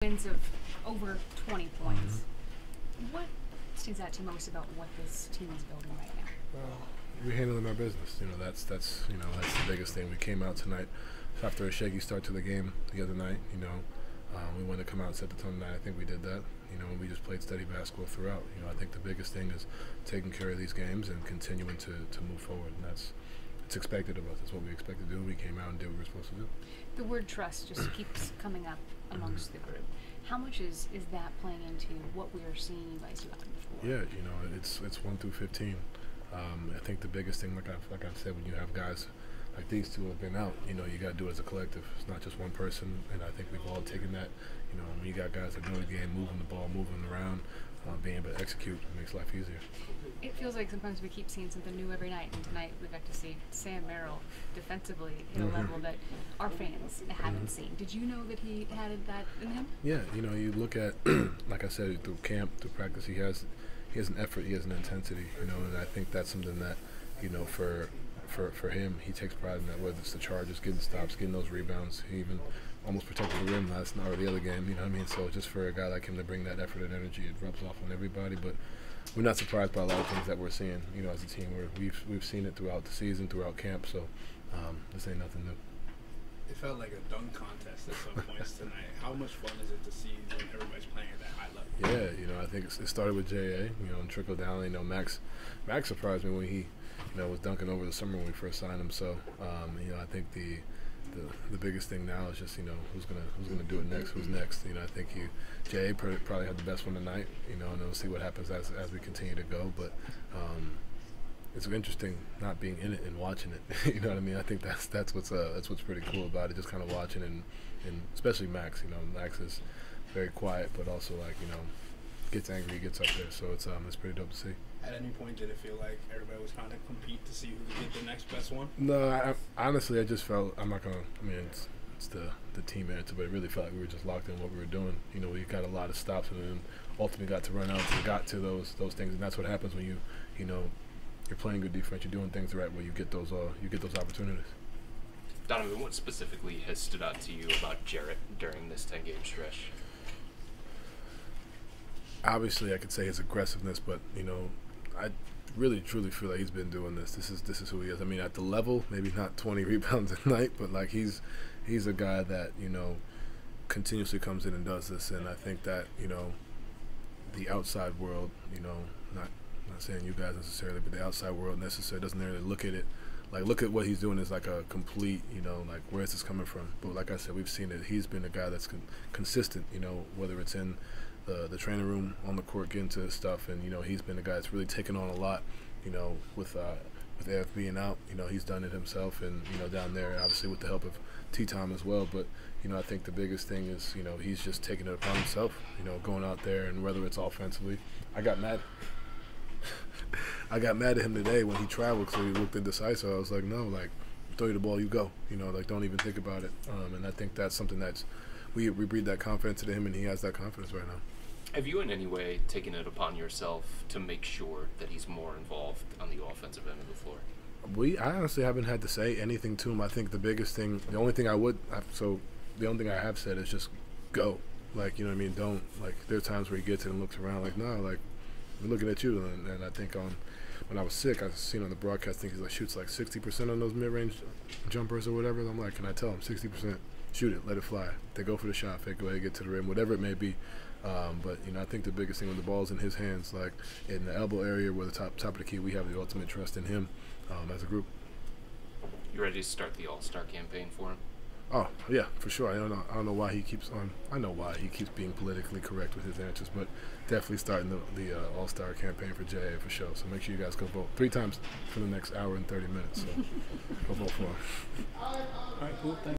wins of over 20 points. What stands out to you most about what this team is building right now? Well, we're handling our business. That's the biggest thing. We came out tonight after a shaky start to the game the other night. We wanted to come out and set the tone tonight. I think we did that. And we just played steady basketball throughout. I think the biggest thing is taking care of these games and continuing to move forward. And it's expected of us. That's what we expect to do. We came out and did what we were supposed to do. The word trust just keeps coming up amongst the group. How much is that playing into what we are seeing you guys do on the floor? Yeah, it's 1 through 15. I think the biggest thing, like I've said, when you have guys like these two have been out, you got to do it as a collective. It's not just one person, and I think we've all taken that. When you got guys that know the game, moving the ball, moving around, being able to execute, it makes life easier. It feels like sometimes we keep seeing something new every night, and tonight we got to see Sam Merrill defensively hit a level that our fans haven't seen. Did you know that he had that in him? Yeah, you look at, like I said, through camp, through practice, he has an effort, he has an intensity, and I think that's something that, for him, he takes pride in that, whether it's the charges, getting stops, getting those rebounds. He even almost protected the rim last night or the other game, So just for a guy like him to bring that effort and energy, it rubs off on everybody. But we're not surprised by a lot of things that we're seeing, as a team. We've seen it throughout the season, throughout camp, so this ain't nothing new. It felt like a dunk contest at some points tonight. How much fun is it to see when everybody's playing at that high level? Yeah, I think it started with J.A., and trickled down. Max surprised me when he, was dunking over the summer when we first signed him. So, I think the biggest thing now is just, who's gonna do it next, who's next. I think J.A. probably had the best one tonight, and we'll see what happens as we continue to go. But it's interesting not being in it and watching it. You know what I mean? I think that's what's pretty cool about it. Just kind of watching and especially Max. Max is very quiet, but also gets angry, gets up there. So it's pretty dope to see. At any point, did it feel like everybody was trying to compete to see who could get the next best one? No, honestly, I just felt it's the team answer, but it really felt like we were just locked in what we were doing. We got a lot of stops and then ultimately got to run out and got to those things, and that's what happens when you're playing good defense, you're doing things the right way, you get those opportunities. Donovan, what specifically has stood out to you about Jarrett during this 10-game stretch? Obviously, I could say his aggressiveness, but I really truly feel like he's been doing this. This is who he is. At the level, maybe not 20 rebounds a night, but he's a guy that continuously comes in and does this. And I think that the outside world, not saying you guys necessarily, but the outside world necessarily doesn't really look at it. Look at what he's doing as a complete, where is this coming from? But like I said, we've seen it. He's been a guy that's consistent, whether it's in the training room, on the court, getting to his stuff. And, he's been a guy that's really taken on a lot, with AF being out. He's done it himself and, down there, obviously with the help of T-Tom as well. But, I think the biggest thing is, he's just taking it upon himself, going out there, and whether it's offensively. I got mad at him today when he traveled because he looked indecisive. I was like, no, throw you the ball, you go. Don't even think about it. And I think that's something that's we breed that confidence into him, and he has that confidence right now. Have you in any way taken it upon yourself to make sure that he's more involved on the offensive end of the floor? I honestly haven't had to say anything to him. I think the biggest thing, the only thing I have said is just go. Don't, there are times where he gets it and looks around no, we're looking at you. And I think when I was sick, I seen on the broadcast, I think he shoots 60% on those mid-range jumpers or whatever. I'm like, can I tell him 60%? Shoot it, let it fly. They go for the shot fake, go ahead and get to the rim, whatever it may be. But I think the biggest thing when the ball's in his hands, in the elbow area where the top of the key, we have the ultimate trust in him as a group. You ready to start the All-Star campaign for him? Oh yeah, for sure. I don't know why he keeps on. I know why he keeps being politically correct with his answers, but definitely starting the All-Star campaign for JA for sure. So make sure you guys go vote 3 times for the next hour and 30 minutes. So go vote for him. All right, cool. Thanks.